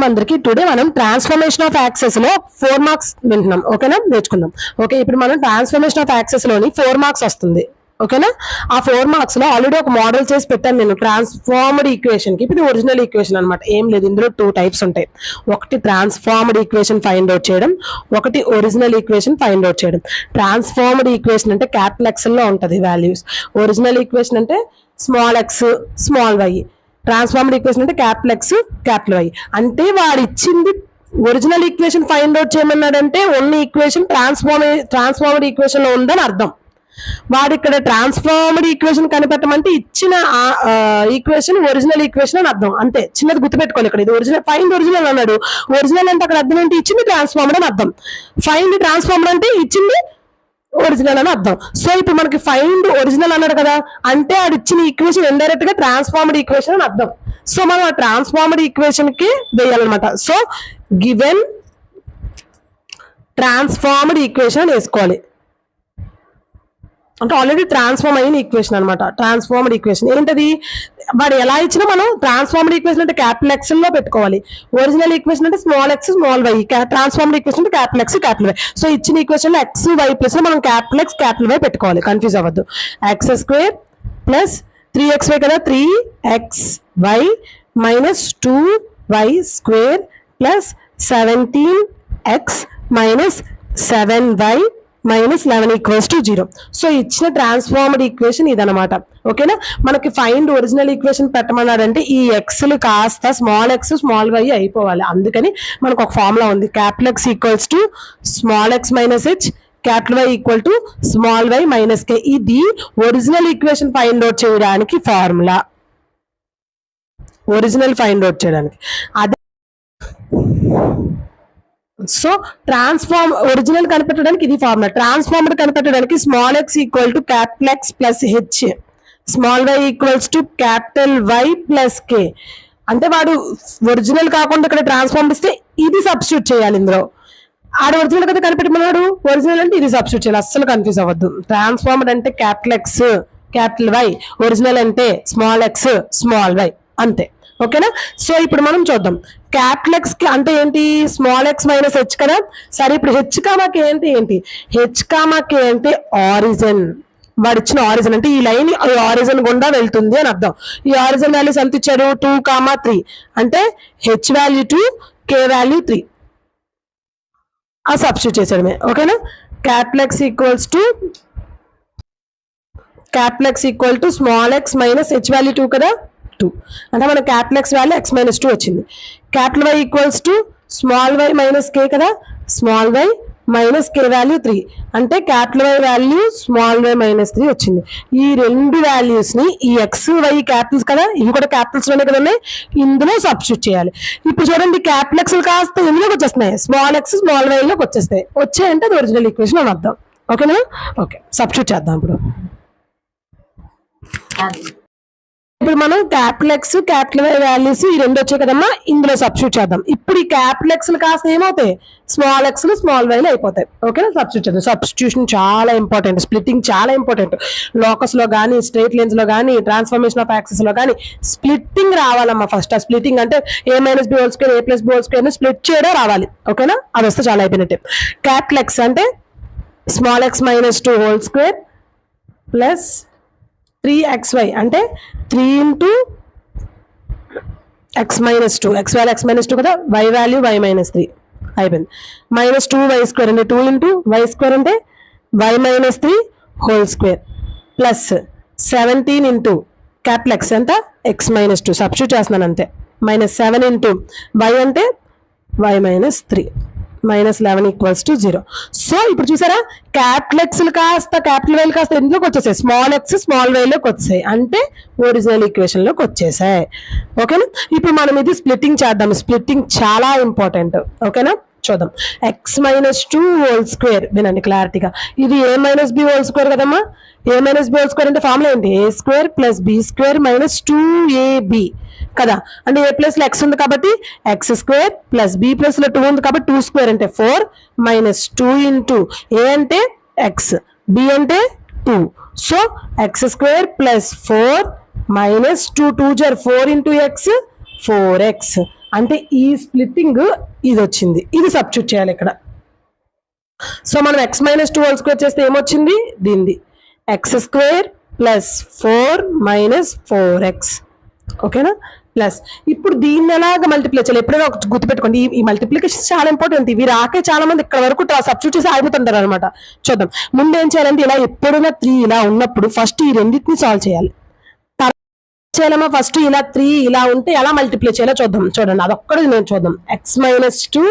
అందరికి టుడే మనం transformation of axes లో 4 మార్క్స్ వింటున్నాం. ఓకేనా, నేర్చుకుందాం. ఓకే, ఇప్పుడు మనం ట్రాన్స్ఫర్మేషన్ ఆఫ్ యాక్సెస్ లోని 4 మార్క్స్ వస్తుంది. ఓకేనా, ఆ 4 మార్క్స్ లో ఆల్రెడీ ఒక మోడల్ చేసి పెట్టాను నేను ట్రాన్స్ఫార్మ్డ్ ఈక్వేషన్ కి. ఇది ఒరిజినల్ ఈక్వేషన్ అనమాట, ఏం లేదు. ఇందులో 2 టైప్స్ ఉంటాయి. ఒకటి ట్రాన్స్ఫార్మ్డ్ ఈక్వేషన్ ఫైండ్ అవుట్ చేయడం, ఒకటి ఒరిజినల్ ఈక్వేషన్ ఫైండ్ అవుట్ చేయడం. ట్రాన్స్ఫార్మ్డ్ ఈక్వేషన్ అంటే క్యాపిటల్ ఎక్స్ లో ఉంటది వాల్యూస్. ఒరిజినల్ ఈక్వేషన్ అంటే small X small Y. Transformed equation అంటే క్యాపిటల్ ఎక్స్ క్యాపిటల్ వై. అంటే వాడు ఇచ్చింది ఒరిజినల్ ఈక్వేషన్ ఫైండ్ అవుట్ చేయమన్నాడంటే ఓన్లీ ఈక్వేషన్ ట్రాన్స్ఫార్మ్డ్ ఈక్వేషన్ లో ఉందని అర్థం. వాడు ఇక్కడ ట్రాన్స్ఫార్మ్డ్ ఈక్వేషన్ కనిపెట్టమంటే ఇచ్చిన ఈక్వేషన్ ఒరిజినల్ ఈక్వేషన్ అని అర్థం. అంతే, చిన్నది గుర్తుపెట్టుకోవాలి. ఇక్కడ ఇది ఒరిజినల్, ఫైండ్ ఒరిజినల్ అన్నాడు. ఒరిజినల్ అంటే అక్కడ అర్థం ఏంటి? ఇచ్చింది ట్రాన్స్ఫార్మ్డ్ అని అర్థం. ఫైండ్ ట్రాన్స్ఫార్మ్డ్ అంటే ఇచ్చింది ఒరిజినల్ అని అర్థం. సో ఇప్పుడు మనకి ఫైండ్ ఒరిజినల్ అన్నాడు కదా, అంటే అది ఇచ్చిన ఈక్వేషన్ ఇండైరెక్ట్ గా ట్రాన్స్ఫార్మ్డ్ ఈక్వేషన్ అని అర్థం. సో మనం ఆ ట్రాన్స్ఫార్మ్డ్ ఈక్వేషన్ కి వేయాలన్నమాట. సో గివెన్ ట్రాన్స్ఫార్మ్డ్ ఈక్వేషన్ అని వేసుకోవాలి. అంటే ఆల్రెడీ ట్రాన్స్ఫార్మ్ అయిన ఈక్వేషన్ అనమాట. ట్రాన్స్ఫార్మ్డ్ ఈక్వేషన్ ఏంటది? వాడు ఎలా ఇచ్చినా మనం ట్రాన్స్ఫార్మ్డ్ ఈక్వేషన్ అంటే క్యాపిటల్ ఎక్స్ లో పెట్టుకోవాలి. ఒరిజినల్ ఈక్వేషన్ అంటే small X small Y. Transformed equation అంటే capital X capital Y. So ఇచ్చిన ఈక్వేషన్ లో ఎక్స్ వై ప్లస్ మనం క్యాపిటల్ ఎక్స్ క్యాపిటల్ వై పెట్టుకోవాలి. కన్ఫ్యూజ్ అవ్వద్దు. ఎక్స్ స్క్వేర్ ప్లస్ 3xy కదా, 3xy minus 2y square plus 17x minus 7y minus 11 equals to 0. So ఇచ్చిన transformed equation ఇదనమాట. ఓకేనా, మనకి ఫైండ్ ఒరిజినల్ ఈక్వేషన్ పెట్టమన్నాడంటే ఈ ఎక్స్లు కాస్త స్మాల్ ఎక్స్ స్మాల్ వై అయిపోవాలి. అందుకని మనకు ఒక ఫార్ములా ఉంది. Capital X equals to small X minus H, capital Y equal to small Y minus K. ఇది ఒరిజినల్ ఈక్వేషన్ ఫైండ్ అవుట్ చేయడానికి ఫార్ములా. ఒరిజినల్ ఫైండ్ అవుట్ చేయడానికి అదే. సో ఒరిజినల్ కనిపెట్టడానికి ఇది ఫార్ములా. ట్రాన్స్ఫార్మ్డ్ కనిపెట్టడానికి small X equal to capital X plus H, small Y equals to capital Y plus K. అంటే వాడు original కాకుండా ఇక్కడ ట్రాన్స్ఫార్మ్ ఇస్తే ఇది సబ్స్టిట్యూట్ చేయాలి ఇందులో. ఆడ ఒరిజినల్ కదా కనిపెట్టమన్నాడు, ఒరిజినల్ అంటే ఇది సబ్స్టిట్యూట్ చేయాలి. అస్సలు కన్ఫ్యూజ్ అవ్వద్దు. ట్రాన్స్ఫార్మ్డ్ అంటే capital X capital Y, original అంటే స్మాల్ ఎక్స్ స్మాల్ వై, అంతే. ఓకేనా, సో ఇప్పుడు మనం చూద్దాం. క్యాపిటల్ ఎక్స్ కి అంటే ఏంటి? స్మాల్ ఎక్స్ మైనస్ హెచ్ కదా. సరే, ఇప్పుడు హెచ్ కామాకి ఏంటి? హెచ్ కామాకి అంటే ఆరిజిన్. వాడు ఇచ్చిన ఆరిజిన్ అంటే ఈ లైన్ ఆరిజిన్ గుండా వెళ్తుంది అని అర్థం. ఈ ఆరిజిన్ వాల్యూస్ ఎంత ఇచ్చాడు? 2, 3 అంటే హెచ్ వాల్యూ 2, కే వాల్యూ 3. ఆ సబ్స్టిట్యూట్ చేసాడమే. ఓకేనా, capital X equal to small X minus H value 2 కదా, 2 అంటే మన capital X value x minus 2 వచ్చింది. Capital Y equals to small Y minus K కదా, small Y minus K value 3 అంటే capital Y value small Y minus 3 వచ్చింది. ఈ రెండు values ని ఈ ఎక్స్ వై క్యాపిటల్స్ కదా, ఇవి కూడా క్యాపిటల్స్ లోనే కదా, ఇందులో సబ్స్టిట్యూట్ చేయాలి. ఇప్పుడు చూడండి, క్యాపిటల్ ఎక్స్ కాస్త ఇందులోకి వచ్చేస్తున్నాయి, స్మాల్ ఎక్స్ స్మాల్ వై లోకి వచ్చేస్తాయి. వచ్చాయంటే అది ఒరిజినల్ ఈక్వేషన్ అని అర్థం. ఓకేనా, ఓకే, సబ్స్టిట్యూట్ చేద్దాం ఇప్పుడు. ఇప్పుడు మనం capital X capital Y values ఈ రెండు వచ్చాయి కదమ్మా, ఇందులో సబ్స్టిట్యూట్ చేద్దాం. ఇప్పుడు ఈ క్యాపిటల్ ఎక్స్ కాస్త ఏమవుతాయి? స్మాల్ ఎక్స్ స్మాల్ వైలు అయిపోతాయి. ఓకేనా, సబ్స్టిట్యూట్ చేద్దాం. సబ్స్టిట్యూషన్ చాలా ఇంపార్టెంట్, స్ప్లిట్టింగ్ చాలా ఇంపార్టెంట్. లోకస్ లో కానీ స్ట్రైట్ లైన్స్ లో కానీ ట్రాన్స్ఫర్మేషన్ ఆఫ్ యాక్సెస్ లో కానీ స్ప్లిట్టింగ్ రావాలమ్మా. ఫస్ట్ ఆ స్ప్లిట్టింగ్ అంటే A minus B whole square A plus B whole square split చేయడం రావాలి. ఓకేనా, అది వస్తే చాలా అయిపోయినట్టే. క్యాపిటల్ ఎక్స్ అంటే small X minus 2 whole square plus 3xy అంటే 3 ఇంటూ x మైనస్ 2, x వాల్యూ x మైనస్ 2 కదా, y వాల్యూ y మైనస్ 3 అయిపోయింది. మైనస్ 2y స్క్వేర్ అంటే 2 ఇంటూ y స్క్వేర్ అంటే y minus 3 whole square plus 17 into capital X ఎంత x minus 2 substitute చేస్తున్నాను అంతే. Minus 7 into y అంటే y minus 3 minus 11 equals to 0. So ఇప్పుడు చూసారా, క్యాపిటల్ ఎక్స్ కాస్త క్యాపిటల్ వైలు కాస్త ఎందులోకి వచ్చేసాయి? స్మాల్ ఎక్స్ స్మాల్ వైలోకి వచ్చాయి, అంటే ఒరిజినల్ ఈక్వేషన్ లోకి వచ్చేసాయి. ఓకేనా, ఇప్పుడు మనం ఇది స్ప్లిట్టింగ్ చేద్దాం. స్ప్లిట్టింగ్ చాలా ఇంపార్టెంట్. ఓకేనా, చూద్దాం. ఎక్స్ మైనస్ 2 హోల్ స్క్వేర్, వినండి క్లారిటీగా, ఇది A minus B whole square కదమ్మా. A minus B whole square అంటే ఫార్ములా ఏంటి? A square plus B square minus 2ab కదా. అంటే ఏ ప్లస్ లో ఎక్స్ ఉంది కాబట్టి X square plus B plus లో 2 ఉంది కాబట్టి 2 స్క్వేర్ అంటే 4 మైనస్ 2 ఇంటూ ఏ అంటే ఎక్స్, బి అంటే 2. So X square plus 4 minus 2 2 4 into X 4x అంటే ఈ స్ప్లిట్టింగ్ ఇది వచ్చింది, ఇది సబ్స్టిట్యూట్ చేయాలి ఇక్కడ. సో మనం x - 2 హోల్ స్క్వేర్ చేస్తే ఏమొచ్చింది, దీనిది x² ప్లస్ 4 - 4x. ఓకేనా. ప్లస్ ఇప్పుడు దీన్ని ఎలాగ మల్టిప్లై చేయాలి, ఎప్పుడైనా ఒక గుర్తుపెట్టుకోండి, ఈ మల్టిప్లికేషన్ చాలా ఇంపార్టెంట్. ఇవి రాకే చాలా మంది ఇక్కడ వరకు సబ్స్టిట్యూట్ చేసి ఆగిపోతుంటారు అనమాట. చూద్దాం. ముందు ఏం చేయాలంటే ఇలా ఎప్పుడైనా 3 ఇలా ఉన్నప్పుడు ఫస్ట్ ఈ రెండింటిని సాల్వ్ చేయాలి. చేయాలమ్మా ఫస్ట్ ఇలా 3 ఇలా ఉంటే ఎలా మల్టిప్లై చేయాలో చూద్దాం. చూడండి అదొక్కడే నేను చూద్దాం. x - 2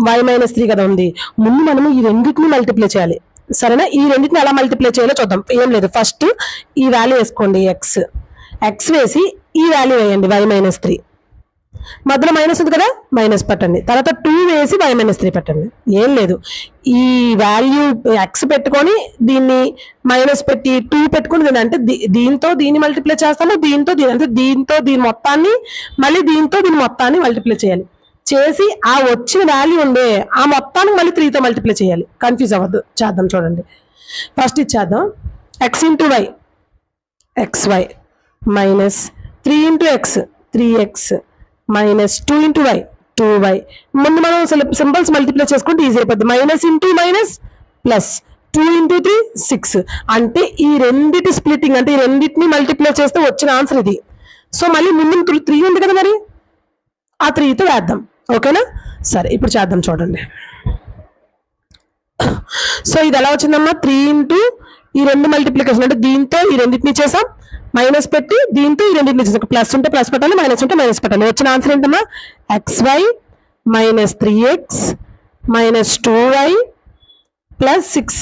y - 3 కదా ఉంది. ముందు మనము ఈ రెండింటిని మల్టిప్లై చేయాలి. సరేనా. ఈ రెండింటిని ఎలా మల్టిప్లై చేయాలో చూద్దాం. ఏం లేదు, ఫస్ట్ ఈ వాల్యూ వేసుకోండి, x వేసి ఈ వాల్యూ వేయండి y - 3. మధ్యలో మైనస్ ఉంది కదా, మైనస్ పెట్టండి. తర్వాత 2 వేసి y - 3 పెట్టండి. ఏం లేదు, ఈ వాల్యూ x పెట్టుకొని దీన్ని మైనస్ పెట్టి 2 పెట్టుకుని దీన్ని అంటే దీంతో దీన్ని మల్టిప్లై చేస్తాము, దీంతో దీని అంటే దీంతో దీని మొత్తాన్ని మళ్ళీ దీంతో దీని మొత్తాన్ని మల్టిప్లై చేయాలి. చేసి ఆ వచ్చిన వాల్యూ ఉండే ఆ మొత్తానికి మళ్ళీ 3తో మల్టిప్లై చేయాలి. కన్ఫ్యూజ్ అవ్వద్దు. చేద్దాం చూడండి. ఫస్ట్ ఇచ్చేద్దాం. x × y xy minus 3 × x 3x minus 2 × y 2y. ముందు మనం సింబల్స్ మల్టిప్లై చేసుకుంటే ఈజీ అయిపోద్ది. Minus into minus plus 2 × 3 6. అంటే ఈ రెండిటి స్ప్లిట్టింగ్ అంటే ఈ రెండింటిని మల్టిప్లై చేస్తే వచ్చిన ఆన్సర్ ఇది. సో మళ్ళీ ముందు 3 ఉంది కదా, మరి ఆ 3తో వేద్దాం. ఓకేనా. సరే ఇప్పుడు చేద్దాం చూడండి. సో ఇది ఎలా వచ్చిందమ్మా, 3 ఈ రెండు మల్టిప్లికేషన్ అంటే దీంతో ఈ రెండింటిని చేసాం, మైనస్ పెట్టి దీంతో ఈ రెండింటిని చేసాం. ప్లస్ ఉంటే ప్లస్ పెట్టాలి, మైనస్ ఉంటే మైనస్ పెట్టాలి. వచ్చిన ఆన్సర్ ఏంటమ్మా, xy minus 3x minus 2y plus 6.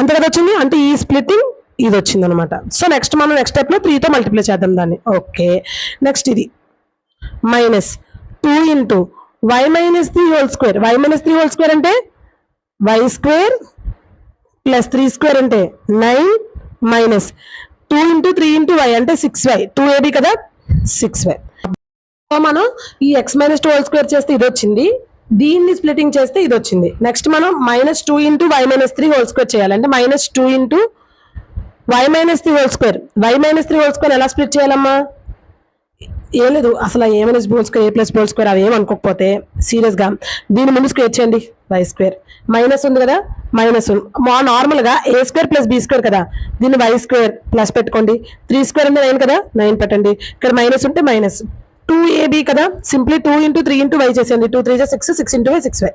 అంతే కదా వచ్చింది. అంటే ఈ స్ప్లిట్టింగ్ ఇది వచ్చింది అనమాట. సో నెక్స్ట్ మనం నెక్స్ట్ స్టెప్ లో 3తో మల్టిప్లై చేద్దాం దాన్ని. ఓకే. నెక్స్ట్ ఇది minus 2 × y - 3 whole square. y - 3 whole square అంటే y² ప్లస్ 3² అంటే 9 మైనస్ 2 × 3 × y అంటే 6y. 2ab కదా, 6y. మనం ఈ x - 2 హోల్ స్క్వేర్ చేస్తే ఇది వచ్చింది, దీన్ని స్ప్లిటింగ్ చేస్తే ఇది వచ్చింది. నెక్స్ట్ మనం -2 × y - 3 హోల్ స్క్వేర్ చేయాలంటే -2 × y - 3 whole square. y - 3 whole square ఎలా స్ప్లిట్ చేయాలమ్మా, ఏం లేదు అసలు a - b² a+b² అవి ఏమనుకోకపోతే సీరియస్గా దీని ముందు స్క్వేర్ చేయండి. y² మైనస్ ఉంది కదా, మైనస్ నార్మల్గా a² + b² కదా, దీన్ని y² ప్లస్ పెట్టుకోండి. 3² అంటే 9 కదా, 9 పెట్టండి. ఇక్కడ మైనస్ ఉంటే మైనస్ 2ab కదా, సింప్లీ 2 × 3 × y చేసేయండి. 2 × 3 = 6 6 × y 6y.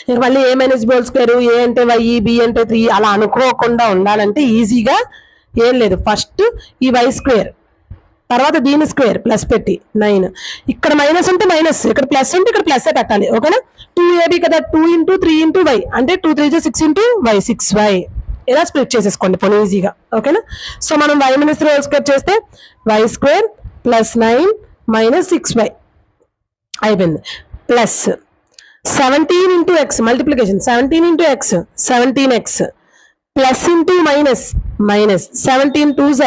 ఇక మళ్ళీ a - b² a అంటే y b అంటే 3 అలా అనుకోకుండా ఉండాలంటే ఈజీగా ఏం లేదు, ఫస్ట్ ఈ y² తర్వాత దీని స్క్వేర్ ప్లస్ పెట్టి 9. ఇక్కడ మైనస్ ఉంటే మైనస్, ఇక్కడ ప్లస్ ఉంటే ఇక్కడ ప్లస్ కట్టాలి. ఓకేనా. 2ab కదా, 2 × 3 × y అంటే 2 × 3 = 6 × y 6y. ఇలా స్ప్లిట్ చేసేసుకోండి పోనీ ఈజీగా. ఓకేనా. సో మనం y - 3 హోల్ స్క్వేర్ చేస్తే y² ప్లస్ 9 మైనస్ 6y అయిపోయింది. Plus 17 × x multiplication 17 × x 17x plus into minus minus 17 × 2 =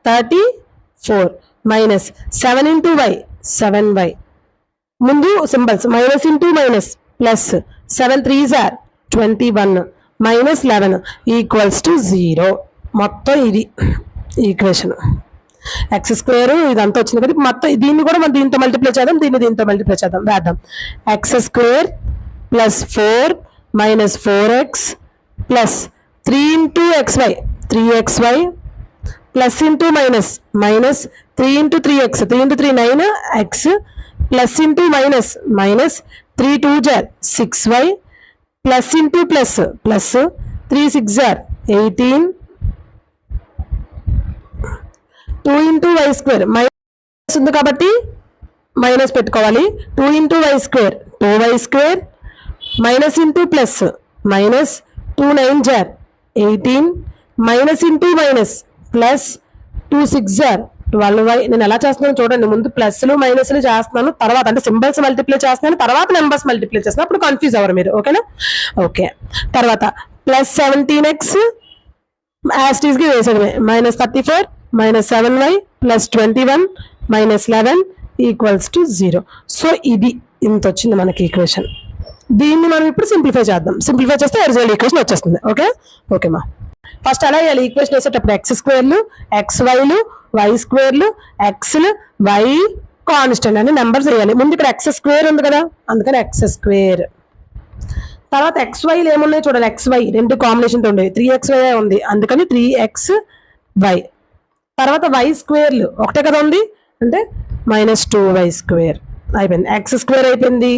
34 minus 7 × y 7y. ముందు symbols minus into minus plus 7 × 3 = 21 minus 11 = 0. మొత్తం ఇది ఈక్వేషన్. x² ఇదంతా వచ్చింది కదా, మొత్తం దీన్ని కూడా మనం దీంతో మల్టిప్లై చేద్దాం, దీన్ని దీంతో మల్టిప్లై చేద్దాం. వేద్దాం. x² plus 4 minus 4x plus 3 × xy 3xy plus into minus minus 3 × 3x 3 × 3 9x plus into minus minus 3 × 2 = 6y plus into plus plus 3 × 6 = 18 2 × y² minus ఉంది కాబట్టి మైనస్ పెట్టుకోవాలి. 2 × y² 2y² minus into plus minus 2 × 9 = 18 minus into minus plus 2 × 6 = 12y. నేను ఎలా చేస్తున్నాను చూడండి, ముందు ప్లస్లు మైనస్లు చేస్తున్నాను, తర్వాత అంటే సింబల్స్ మల్టిప్లై చేస్తున్నాను, తర్వాత నెంబర్స్ మల్టిప్లై చేస్తున్నాను, అప్పుడు కన్ఫ్యూజ్ అవ్వరు మీరు. ఓకేనా. ఓకే. తర్వాత plus 17x as it is గా వేసేయడమే, minus 34 minus 7y plus 21 minus 11 = 0. So ఇది ఇంత వచ్చింది మనకి ఈక్వేషన్. దీన్ని మనం ఇప్పుడు సింప్లిఫై చేద్దాం. సింప్లిఫై చేస్తే ఒరిజినల్ ఈక్వేషన్ వచ్చేస్తుంది. ఓకే. ఓకేమా. ఫస్ట్ అలా వేయాలి ఈక్వేషన్ వేసేటప్పుడు ఎక్స్ స్క్వేర్లు ఎక్స్ వైలు వై స్క్వేర్లు ఎక్స్లు వై కాన్స్టెంట్ అని నెంబర్స్ వేయాలి. ముందు ఇక్కడ ఎక్స్ స్క్వేర్ ఉంది కదా, అందుకని ఎక్స్ స్క్వేర్. తర్వాత ఎక్స్ వైలు ఏమున్నాయి చూడాలి, ఎక్స్ వై రెండు కాంబినేషన్తో ఉండేవి, 3xy ఉంది అందుకని 3xy. తర్వాత వై స్క్వేర్లు ఒకటే కదా ఉంది అంటే -2y స్క్వేర్ అయిపోయింది. ఎక్స్ స్క్వేర్ అయిపోయింది,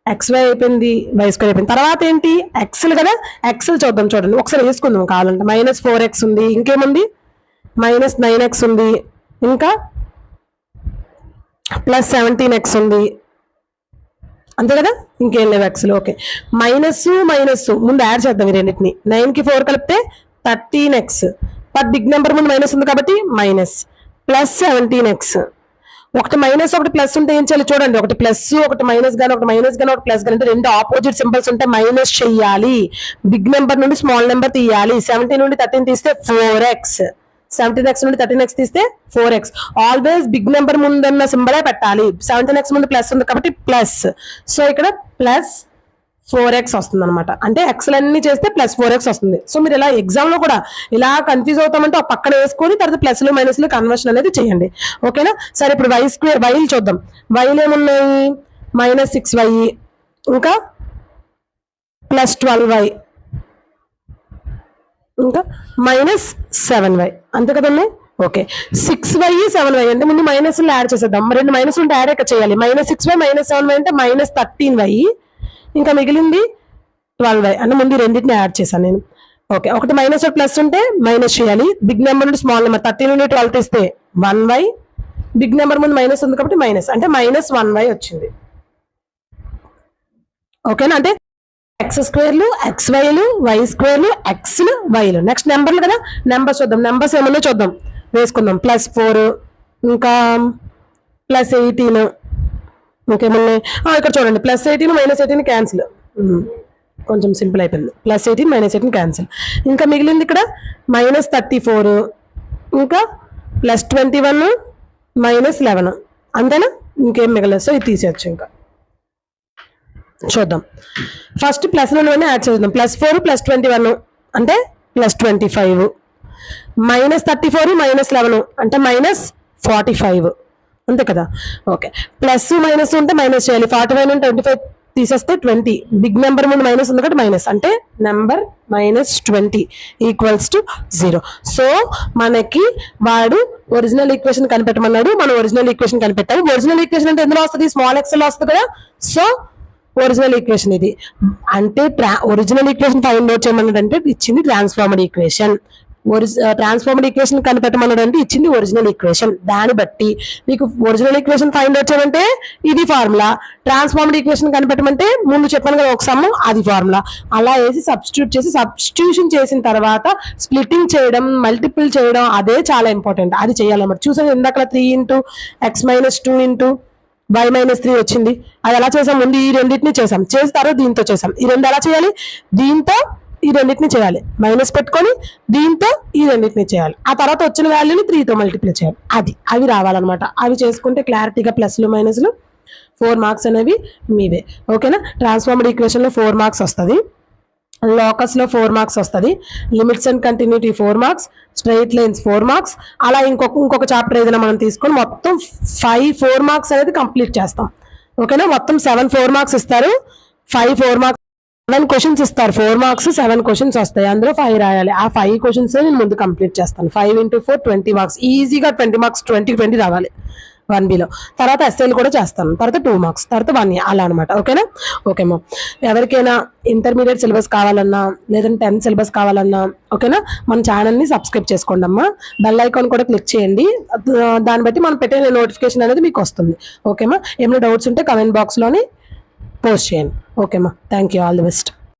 XY అయిపోయింది, వై స్క్వేర్ అయిపోయింది. తర్వాత ఏంటి ఎక్స్లు కదా, ఎక్స్లు చూద్దాం చూడండి ఒకసారి వేసుకుందాం కావాలంటే. -4x ఉంది, ఇంకేముంది -9x ఉంది, ఇంకా +17x ఉంది, అంతే కదా, ఇంకేం లేవు ఎక్స్లు. ఓకే మైనస్ ముందు యాడ్ చేద్దాం ఈ రెండింటిని. 9కి 4 కలిపితే 13x, బట్ బిగ్ నెంబర్ ముందు మైనస్ ఉంది కాబట్టి మైనస్, +17x. ఒకటి మైనస్ ఒకటి ప్లస్ ఉంటే ఏం చేయాలి చూడండి, ఒకటి ప్లస్ ఒకటి మైనస్ గానీ ఒకటి మైనస్ గానీ ఒకటి ప్లస్ గానీ అంటే రెండు ఆపోజిట్ సింబల్స్ ఉంటే మైనస్ చెయ్యాలి. బిగ్ నెంబర్ నుండి స్మాల్ నెంబర్ తీయాలి. 17 నుండి 13 తీస్తే 4x, 17x నుండి 13x తీస్తే 4x. ఆల్వేస్ బిగ్ నెంబర్ ముందున్న సింబలే పెట్టాలి. 17x ముందు ప్లస్ ఉంది కాబట్టి ప్లస్, సో ఇక్కడ +4x వస్తుంది అనమాట. అంటే ఎక్స్లన్నీ చేస్తే +4x వస్తుంది. సో మీరు ఇలా ఎగ్జామ్ లో కూడా ఇలా కన్ఫ్యూజ్ అవుతామంటే ఒక పక్కన వేసుకొని తర్వాత ప్లస్లు మైనస్లు కన్వర్షన్ అనేది చేయండి. ఓకేనా. సరే ఇప్పుడు వై స్క్వేర్ వైలు చూద్దాం. వైలు ఏమున్నాయి -6y, ఇంకా +12y, ఇంకా -7y, అంతే కదండి. ఓకే 6y 7y అంటే ముందు మైనస్లు యాడ్ చేసేద్దాం. రెండు మైనస్ ఉంటే యాడ్ ఎక్కడ చేయాలి, -6y -7y అంటే -13y, ఇంకా మిగిలింది 12y అంటే ముందు రెండింటిని యాడ్ చేశాను నేను. ఓకే ఒకటి మైనస్ ఒకటి ప్లస్ ఉంటే మైనస్ చేయాలి. బిగ్ నెంబర్ నుండి స్మాల్ నెంబర్ 13 నుండి 12 తీస్తే 1y, బిగ్ నెంబర్ ముందు మైనస్ ఉంది కాబట్టి మైనస్ అంటే -1y వచ్చింది. ఓకేనా. అంటే ఎక్స్ స్క్వేర్లు ఎక్స్ వైలు వై స్క్వేర్లు ఎక్స్లు వైలు. నెక్స్ట్ నెంబర్లు కదా, నెంబర్స్ చూద్దాం. నెంబర్స్ ఏమన్నా చూద్దాం వేసుకుందాం. +4 ఇంకా +18, ఇంకేమన్నా ఇక్కడ చూడండి +18 -18 క్యాన్సిల్, కొంచెం సింపుల్ అయిపోయింది. +18 -18 క్యాన్సిల్. ఇంకా మిగిలింది ఇక్కడ -34, ఇంకా +21 -11, అంతేనా, ఇంకేం మిగలేదు. సో ఇది తీసేయచ్చు. ఇంకా చూద్దాం. ఫస్ట్ ప్లస్లోనే యాడ్ చేద్దాం. +4 +21 అంటే +25, -34 -11 అంటే -45, అంతే కదా. ఓకే ప్లస్ మైనస్ ఉంటే మైనస్ చేయాలి. 45 నుండి 25 తీసేస్తే 20, బిగ్ నెంబర్ ముందు మైనస్ ఉంది కాబట్టి మైనస్ అంటే నెంబర్ -20 = 0. సో మనకి వాడు ఒరిజినల్ ఈక్వేషన్ కనిపెట్టమన్నాడు, మనం ఒరిజినల్ ఈక్వేషన్ కనిపెట్టాము. ఒరిజినల్ ఈక్వేషన్ అంటే ఎందులో వస్తుంది, స్మాల్ ఎక్స్ లో వస్తుంది కదా. సో ఒరిజినల్ ఈక్వేషన్ ఇది. అంటే ఒరిజినల్ ఈక్వేషన్ ఫైండ్ అవుట్ చేయమన్నాడు అంటే ఇచ్చింది ట్రాన్స్ఫార్మ్డ్ ఈక్వేషన్. ట్రాన్స్ఫార్మ్డ్ ఈక్వేషన్ కనిపెట్టమన్నాడు అంటే ఇచ్చింది ఒరిజినల్ ఈక్వేషన్. దాన్ని బట్టి మీకు ఒరిజినల్ ఈక్వేషన్ ఫైండ్ అవుట్ చేయమంటే ఇది ఫార్ములా, ట్రాన్స్ఫార్మ్డ్ ఈక్వేషన్ కనిపెట్టమంటే ముందు చెప్పాను కదా ఒక సమ్, అది ఫార్ములా. అలా వేసి సబ్స్టిట్యూట్ చేసి సబ్స్టిట్యూషన్ చేసిన తర్వాత స్ప్లిట్టింగ్ చేయడం, మల్టిపుల్ చేయడం, అదే చాలా ఇంపార్టెంట్. అది చేయాలన్నమాట. చూసాను ఇందాక 3 × x - 2 × y - 3 వచ్చింది. అది ఎలా చేసాం, ముందు ఈ రెండింటిని చేసాం, చేసిన తర్వాత దీంతో చేసాం. ఈ రెండు ఎలా చేయాలి, దీంతో ఈ రెండింటిని చేయాలి, మైనస్ పెట్టుకొని దీంతో ఈ రెండింటిని చేయాలి. ఆ తర్వాత వచ్చిన వాల్యూని 3తో మల్టిప్లై చేయాలి. అవి రావాలన్నమాట. అవి చేసుకుంటే క్లారిటీగా ప్లస్లు మైనస్లు 4 మార్క్స్ అనేవి మీవే. ఓకేనా. ట్రాన్స్ఫార్మ్డ్ ఈక్వేషన్ లో 4 మార్క్స్ వస్తుంది, లోకస్ లో 4 మార్క్స్ వస్తుంది, limits and continuity 4 marks, straight lines 4 marks. అలా ఇంకొక చాప్టర్ ఏదైనా మనం తీసుకొని మొత్తం 4 మార్క్స్ అనేది కంప్లీట్ చేస్తాం. ఓకేనా. మొత్తం 4 మార్క్స్ ఇస్తారు, 4 మార్క్స్ 7 క్వశ్చన్స్ ఇస్తారు. 4 మార్క్స్ 7 క్వశ్చన్స్ వస్తాయి, అందులో 5 రాయాలి. ఆ 5 క్వశ్చన్స్ నేను ముందు కంప్లీట్ చేస్తాను. 5 × 4 20 మార్క్స్, ఈజీగా 20 మార్క్స్ 20 రావాలి 1Bలో. తర్వాత ఎస్ఏలు కూడా చేస్తాను, తర్వాత 2 మార్క్స్, తర్వాత 1 అలా అనమాట. ఓకేనా. ఓకేమా. ఎవరికైనా ఇంటర్మీడియట్ సిలబస్ కావాలన్నా లేదంటే 10th సిలబస్ కావాలన్నా ఓకేనా, మన ఛానల్ని సబ్స్క్రైబ్ చేసుకోండి అమ్మా. బెల్ ఐకాన్ కూడా క్లిక్ చేయండి, దాన్ని బట్టి మనం పెట్టే నోటిఫికేషన్ అనేది మీకు వస్తుంది. ఓకేమా. ఏమైనా డౌట్స్ ఉంటే కమెంట్ బాక్స్లోని పోస్ట్ చేయండి. ఓకేమా. Thank you. All the best.